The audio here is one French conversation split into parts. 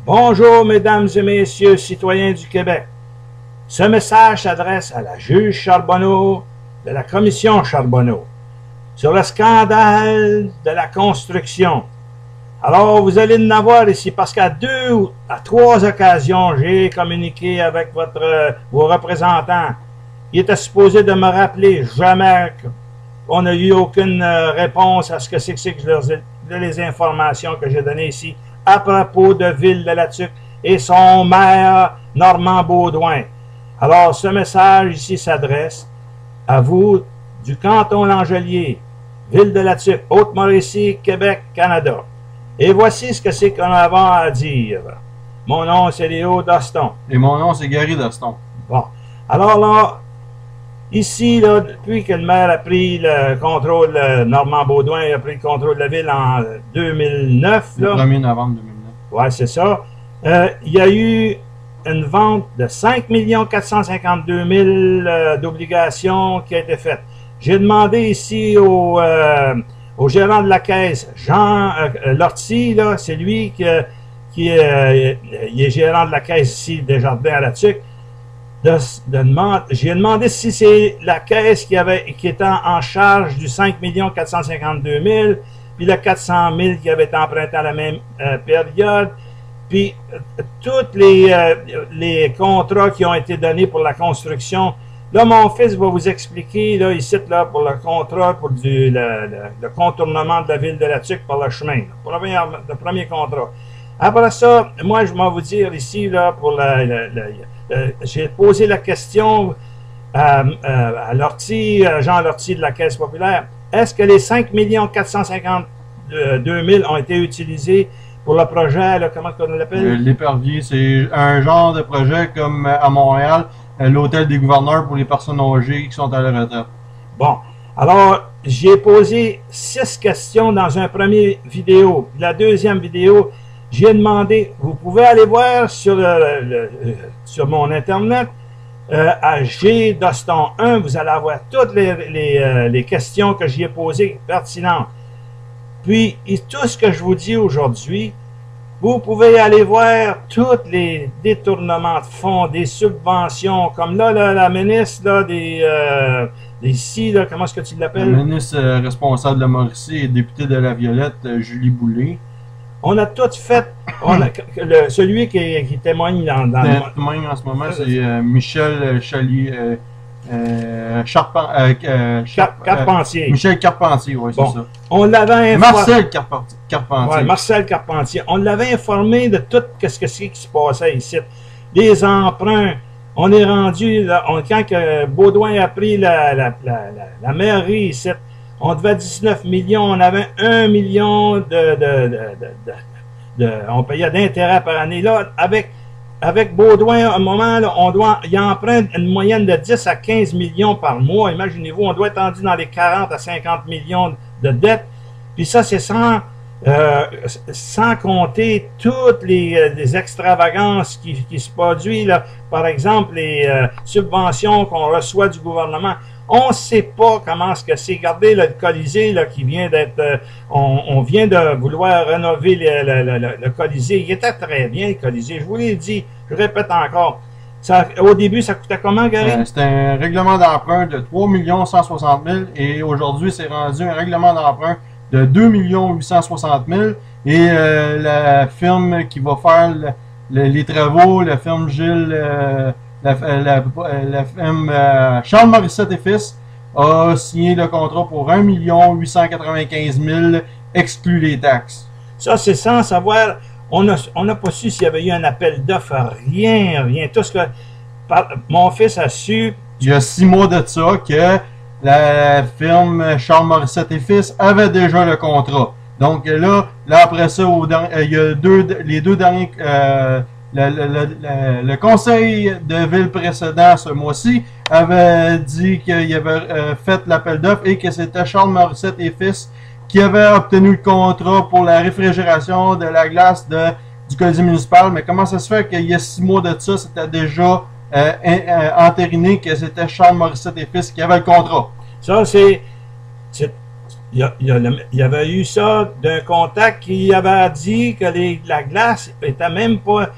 Bonjour, mesdames et messieurs, citoyens du Québec. Ce message s'adresse à la juge Charbonneau de la commission Charbonneau sur le scandale de la construction. Alors, vous allez en avoir ici, parce qu'à 2 ou 3 occasions, j'ai communiqué avec vos représentants. Il était supposé de me rappeler, jamais on n'a eu aucune réponse à ce que c'est que les informations que j'ai données ici à propos de Ville-de-la-Tuque et son maire Normand Baudouin. Alors, ce message ici s'adresse à vous du canton Langelier, Ville-de-la-Tuque, Haute-Mauricie, Québec, Canada. Et voici ce que c'est qu'on a à dire. Mon nom, c'est Léo Doston. Et mon nom, c'est Gary Doston. Bon. Alors là, ici, là, depuis que le maire a pris le contrôle, Normand Baudouin a pris le contrôle de la ville en 2009. Le 1er novembre 2009. Oui, c'est ça. Il y a eu une vente de 5 452 000 d'obligations qui a été faite. J'ai demandé ici au gérant de la caisse, Jean Lortie, là, c'est lui qui est gérant de la caisse ici, Desjardins à la Tuque. J'ai demandé si c'est la caisse qui était en charge du 5 452 000, puis le 400 000 qui avait été emprunté à la même période, puis tous les contrats qui ont été donnés pour la construction. Là, mon fils va vous expliquer, là, ici, là, pour le contrat, pour le contournement de la ville de la Tuque par le chemin, là, pour le premier contrat. Après ça, moi, je vais vous dire ici, là, pour j'ai posé la question à Lortie, Jean Lortie de la Caisse populaire. Est-ce que les 5 452 000 ont été utilisés pour le projet, là, comment on l'appelle? L'Épervier, c'est un genre de projet comme à Montréal, l'hôtel des gouverneurs pour les personnes âgées qui sont à la retraite. Bon, alors, j'ai posé 6 questions dans un premier vidéo. La deuxième vidéo, j'ai demandé, vous pouvez aller voir sur mon Internet, à G-Doston 1, vous allez avoir toutes les questions que j'y ai posées pertinentes. Puis, tout ce que je vous dis aujourd'hui, vous pouvez aller voir tous les détournements de fonds, des subventions, comme là, la ministre là, comment est-ce que tu l'appelles? La ministre responsable de Mauricie et députée de la Violette, Julie Boulay. On a tout fait. Celui qui témoigne témoigne en ce moment, c'est Michel Chalier. Carpentier. Michel Carpentier, oui, c'est ça. On l'avait informé. Marcel Carpentier. Ouais, Marcel Carpentier. On l'avait informé de tout ce qui se passait ici. Les emprunts. On est rendu, là, quand Baudouin a pris la mairie ici, on devait 19 millions, on avait 1 million on payait d'intérêt par année. Là, avec Baudouin, à un moment, là, il emprunte une moyenne de 10 à 15 millions par mois. Imaginez-vous, on doit être rendu dans les 40 à 50 millions de dettes. Puis ça, c'est sans compter toutes les extravagances qui se produisent. Là. Par exemple, les subventions qu'on reçoit du gouvernement. On ne sait pas comment ce que c'est. Regardez le Colisée là, qui vient d'être... on vient de vouloir rénover le Colisée. Il était très bien, le Colisée. Je vous l'ai dit, je répète encore. Au début, ça coûtait comment, Gary? C'était un règlement d'emprunt de 3 160 000 et aujourd'hui, c'est rendu un règlement d'emprunt de 2 860 000 et la firme qui va faire les travaux, la firme Gilles... La firme Charles Morissette et Fils a signé le contrat pour 1 895 000 exclus les taxes. Ça, c'est sans savoir. On n'a pas su s'il y avait eu un appel d'offres, rien. Tout ce que mon fils a su. Il y a 6 mois de ça que la firme Charles Morissette et Fils avait déjà le contrat. Donc là après ça, il y a les deux derniers. Le conseil de ville précédent ce mois-ci avait dit qu'il avait fait l'appel d'offres et que c'était Charles Morissette et Fils qui avait obtenu le contrat pour la réfrigération de la glace du Colisée municipal. Mais comment ça se fait qu'il y a 6 mois de ça, c'était déjà entériné que c'était Charles Morissette et Fils qui avait le contrat? Ça, c'est il y avait eu ça d'un contact qui avait dit que la glace était même pas,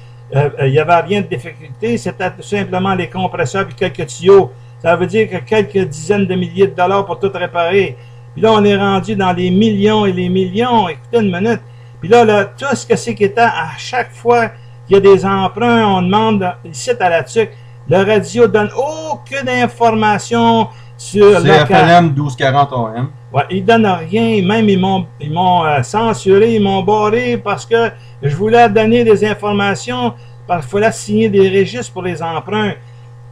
il n'y avait rien de difficulté, c'était tout simplement les compresseurs et quelques tuyaux. Ça veut dire que quelques dizaines de milliers de dollars pour tout réparer. Puis là, on est rendu dans les millions et les millions. Écoutez une minute. Puis là, tout ce que c'est qu'étant, à chaque fois qu'il y a des emprunts, on demande ici à la TUC, le radio donne aucune information sur le FLM 1240 AM. Ouais, ils donnent rien. Même ils m'ont censuré, ils m'ont barré parce que je voulais donner des informations, parce qu'il fallait signer des registres pour les emprunts.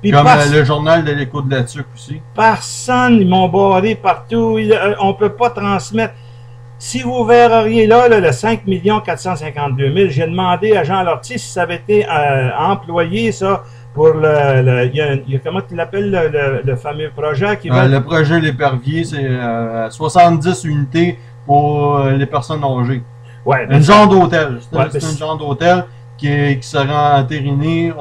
Puis comme le journal de l'Écho de la TUC aussi. Personne, ils m'ont barré partout. On ne peut pas transmettre. Si vous verriez là, le 5 452 000, j'ai demandé à Jean Lortie si ça avait été employé, ça, pour il y a comment tu l'appelles, le fameux projet qui va... Le projet L'Épervier, c'est 70 unités pour les personnes âgées. Ouais, un genre d'hôtel. C'est un genre d'hôtel qui sera entériné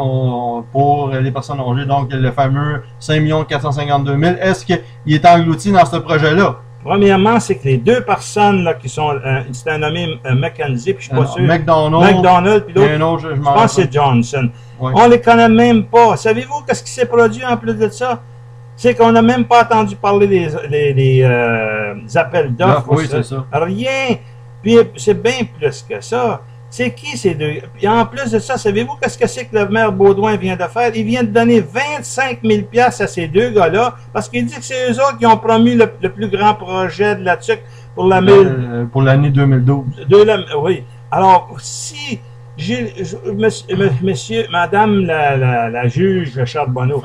pour les personnes âgées. Donc, le fameux 5 452 000. Est-ce qu'il est englouti dans ce projet-là? Premièrement, c'est que les deux personnes là, qui sont, c'est un nommé Mackenzie, puis je suis pas sûr. McDonald, puis l'autre, je pense que c'est Johnson. Oui. On les connaît même pas. Savez-vous qu'est-ce qui s'est produit en plus de ça? C'est qu'on n'a même pas entendu parler des appels d'offres. Oui, c'est ça. Rien. Puis c'est bien plus que ça. C'est qui ces deux? Puis en plus de ça, savez-vous qu'est-ce que c'est que le maire Baudouin vient de faire? Il vient de donner 25 000 $ à ces deux gars-là, parce qu'il dit que c'est eux autres qui ont promu le plus grand projet de la TUC pour l'année 2012. Oui. Alors, si madame la juge Charbonneau,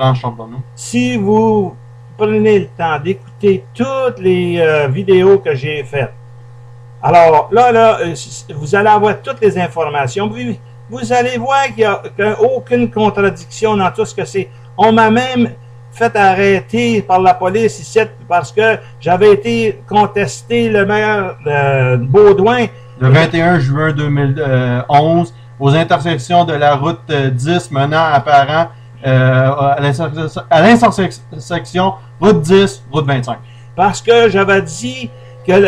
si vous prenez le temps d'écouter toutes les vidéos que j'ai faites, alors là, vous allez avoir toutes les informations. Vous allez voir qu'il n'y a aucune contradiction dans tout ce que c'est. On m'a même fait arrêter par la police ici parce que j'avais été contesté le maire Baudouin. Le 21 juin 2011, aux intersections de la route 10 menant à Parent, à l'intersection route 10, route 25. Parce que j'avais dit que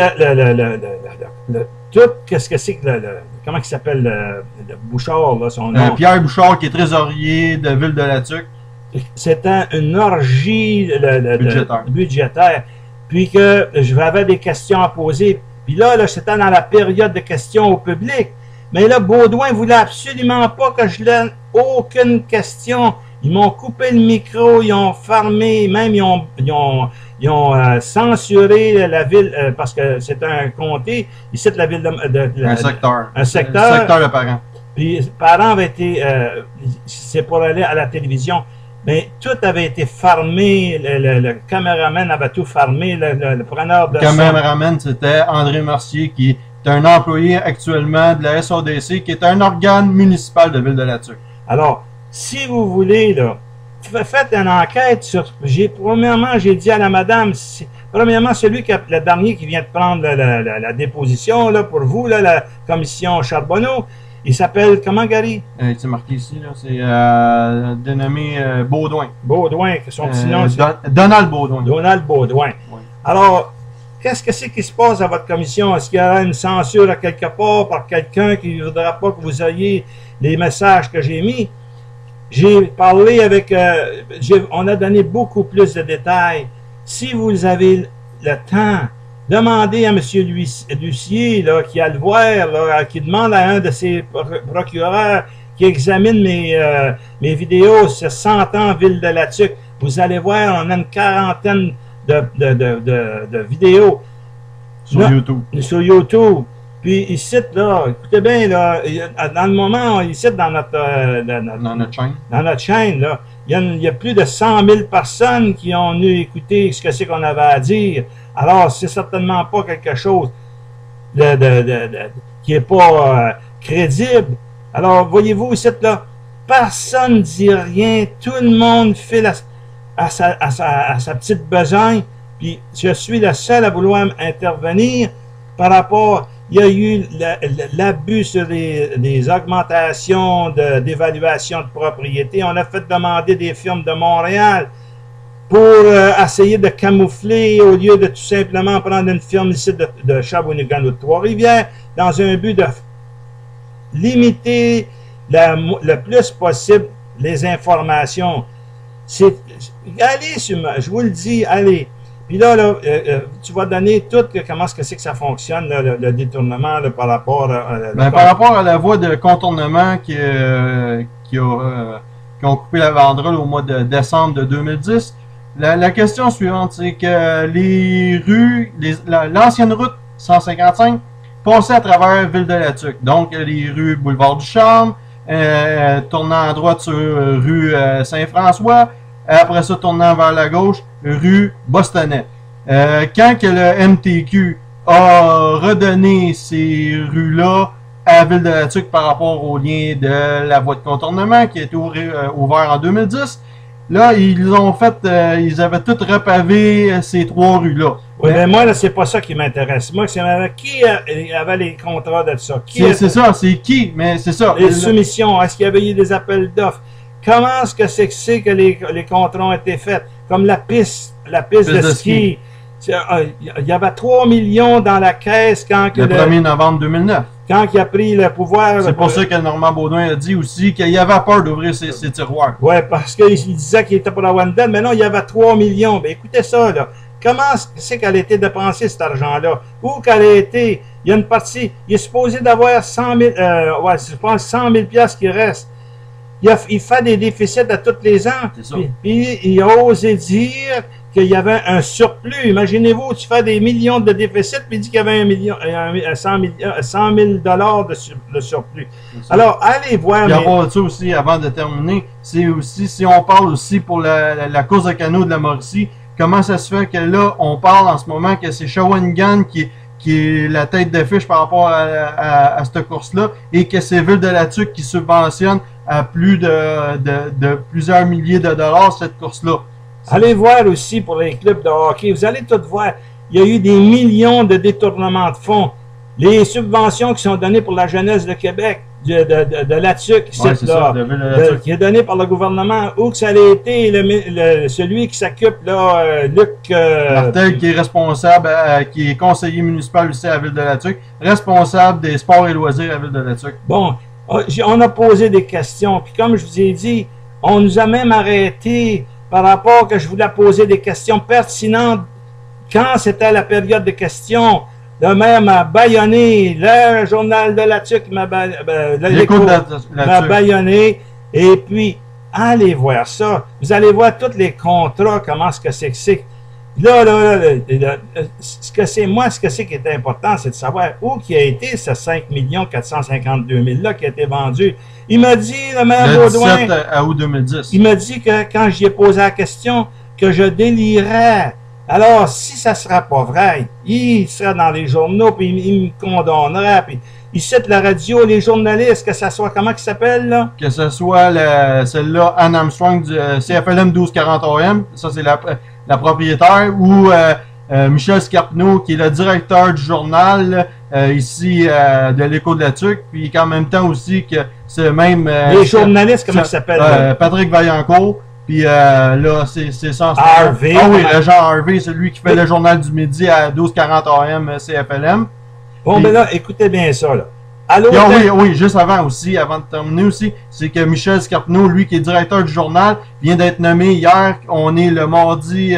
tout, qu'est-ce que c'est que comment il s'appelle le Bouchard, là, son nom? Pierre Bouchard, qui est trésorier de Ville de la TUC. C'était une orgie budgétaire. Puis que j'avais des questions à poser. Puis là, c'était dans la période de questions au public. Mais là, Baudouin voulait absolument pas que je donne aucune question. Ils m'ont coupé le micro, ils ont fermé, même ils ont censuré la ville, parce que c'est un comté, ici de la ville un secteur. Un secteur. Un secteur de Parent. Puis Parent avait été, c'est pour aller à la télévision. Mais tout avait été fermé, le caméraman avait tout fermé, le preneur de son. Le caméraman, c'était André Mercier, qui est un employé actuellement de la SADC, qui est un organe municipal de Ville de la TUC. Alors, si vous voulez, là, faites une enquête sur... Premièrement, j'ai dit à la madame, premièrement, le dernier qui vient de prendre la déposition là, pour vous, là, la commission Charbonneau, il s'appelle comment, Gary? C'est marqué ici, c'est dénommé Baudouin. Baudouin, son petit nom, Donald Baudouin. Donald Baudouin. Oui. Alors, qu'est-ce que c'est qui se passe à votre commission? Est-ce qu'il y aura une censure à quelque part par quelqu'un qui ne voudra pas que vous ayez les messages que j'ai mis? J'ai parlé avec... on a donné beaucoup plus de détails. Si vous avez le temps, demandez à M. Lucier, là, qui a le voir, là, qui demande à un de ses procureurs qui examine mes vidéos sur 100 ans Ville de la TUC. Vous allez voir, on a une quarantaine de vidéos. Sur YouTube. Sur YouTube. Puis ici, là, écoutez bien, là, dans le moment, ici, dans notre chaîne, là, il y a plus de 100 000 personnes qui ont eu écouté ce que c'est qu'on avait à dire. Alors, c'est certainement pas quelque chose qui est pas crédible. Alors, voyez-vous, ici, là, personne ne dit rien, tout le monde file à sa petite besogne, puis je suis le seul à vouloir intervenir par rapport... Il y a eu l'abus sur des augmentations d'évaluation de propriété. On a fait demander des firmes de Montréal pour essayer de camoufler au lieu de tout simplement prendre une firme ici de Shawinigan ou de Trois-Rivières dans un but de limiter le plus possible les informations. Allez, je vous le dis, allez. Puis là, tu vas donner tout comment est-ce que c'est que ça fonctionne, là, le détournement là, par rapport à... par rapport à la voie de contournement qui ont coupé la banderole au mois de décembre de 2010, la question suivante, c'est que les rues, l'ancienne route 155 passait à travers Ville-de-la-Tuque. Donc, les rues Boulevard du Charme, tournant à droite sur rue Saint-François, après ça, tournant vers la gauche, rue Bostonais. Quand que le MTQ a redonné ces rues-là à Ville-de-la-Tuque par rapport au lien de la voie de contournement qui a été ouvert en 2010, là, ils avaient tout repavé ces trois rues-là. Oui, mais moi, là, c'est pas ça qui m'intéresse. Moi, c'est qui avait les contrats de ça? C'est ça, c'est qui? Mais c'est ça. Les soumissions, est-ce qu'il y avait eu des appels d'offres? Comment est-ce que c'est que les contrats ont été faits? Comme la piste de ski. Il y avait 3 millions dans la caisse quand... Le 1er novembre 2009. Quand il a pris le pouvoir... C'est pour ça que Normand Baudouin a dit aussi qu'il avait peur d'ouvrir ses tiroirs. Oui, parce qu'il disait qu'il était pour la One Dead, mais non, il y avait 3 millions. Ben, écoutez ça, là. Comment c'est qu'elle a été dépensée, cet argent-là? Où qu'elle a été? Il y a une partie... Il est supposé d'avoir 100 000... je pense 100 000 piastres qui restent. Il fait des déficits à tous les ans. Puis il a osé dire qu'il y avait un surplus. Imaginez-vous, tu fais des millions de déficits, puis il dit qu'il y avait 100 000 de surplus. Alors, allez voir... Il y aura ça aussi, avant de terminer, c'est aussi, si on parle aussi pour la course de canot de la Mauricie, comment ça se fait que là, on parle en ce moment que c'est Shawinigan qui est la tête d'affiche par rapport à cette course-là, et que c'est Ville-de-la-Tuque qui subventionne à plus de plusieurs milliers de dollars cette course-là. Allez voir aussi pour les clubs de hockey, vous allez tout voir, il y a eu des millions de détournements de fonds. Les subventions qui sont données pour la jeunesse de Québec, de la TUC, qui est donné par le gouvernement, où que ça a été celui qui s'occupe, là, Luc... Martel, qui est responsable, qui est conseiller municipal aussi à Ville-de-la-Tuque, responsable des sports et loisirs à Ville-de-la-Tuque. Bon, on a posé des questions, puis comme je vous ai dit, on nous a même arrêté par rapport que je voulais poser des questions pertinentes quand c'était la période de questions. Le maire m'a bâillonné, le journal de la TUC m'a bâillonné, et puis, allez voir ça. Vous allez voir tous les contrats, comment est-ce que c'est. Là, ce que c'est qui est important, c'est de savoir où qui a été ce 5 452 000 là qui a été vendu. Il m'a dit, le maire Baudouin, 17 août 2010. Il m'a dit que quand j'y ai posé la question, que je délirais. Alors, si ça ne sera pas vrai, il sera dans les journaux, puis il me condamnera, puis il cite la radio, les journalistes, que ça soit, comment il s'appelle, là? Que ce soit celle-là, Anne Armstrong du CFLM 1240 AM, ça c'est la propriétaire, ou Michel Scarpneau, qui est le directeur du journal, ici, de l'Écho de la Tuque, puis qu'en même temps aussi que c'est même... les journalistes, comment il s'appelle? Patrick Vaillancourt. Puis là, c'est ça. Harvey. Ah oui, le Jean Harvey, c'est lui qui fait le journal du midi à 1240 AM CFLM. Bon, mais là, écoutez bien ça, là. Oui, juste avant de terminer aussi, c'est que Michel Scarpneau, lui qui est directeur du journal, vient d'être nommé hier, on est le mardi,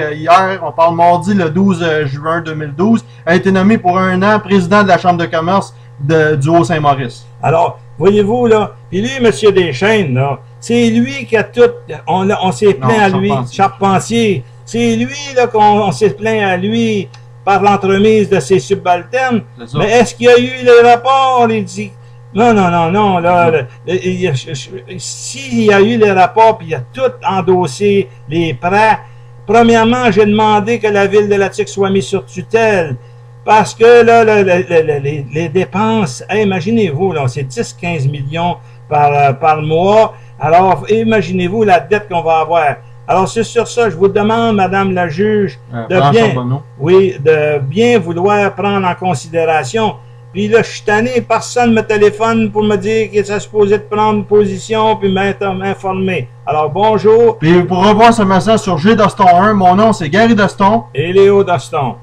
on parle mardi le 12 juin 2012, a été nommé pour 1 an président de la Chambre de commerce du Haut-Saint-Maurice. Alors, voyez-vous, là, puis lui, M. Deschênes, là, c'est lui qui a tout, on s'est plaint à lui, Charpentier, c'est lui, là, qu'on s'est plaint à lui par l'entremise de ses subalternes. Mais est-ce qu'il y a eu le rapport? Il dit, non, là, s'il y a eu les rapports, puis il a tout endossé les prêts, premièrement, j'ai demandé que la ville de la Tuque soit mise sur tutelle. Parce que là, les dépenses, imaginez-vous, là, c'est 10-15 millions par mois. Alors, imaginez-vous la dette qu'on va avoir. Alors, c'est sur ça, je vous demande, Madame la juge, de bien vouloir prendre en considération. Puis là, je suis tanné, personne me téléphone pour me dire que ça se posait de prendre position puis m'informer. Alors, bonjour. Puis pour revoir ce message sur G. Doston 1, mon nom c'est Gary Doston. Et Léo Doston.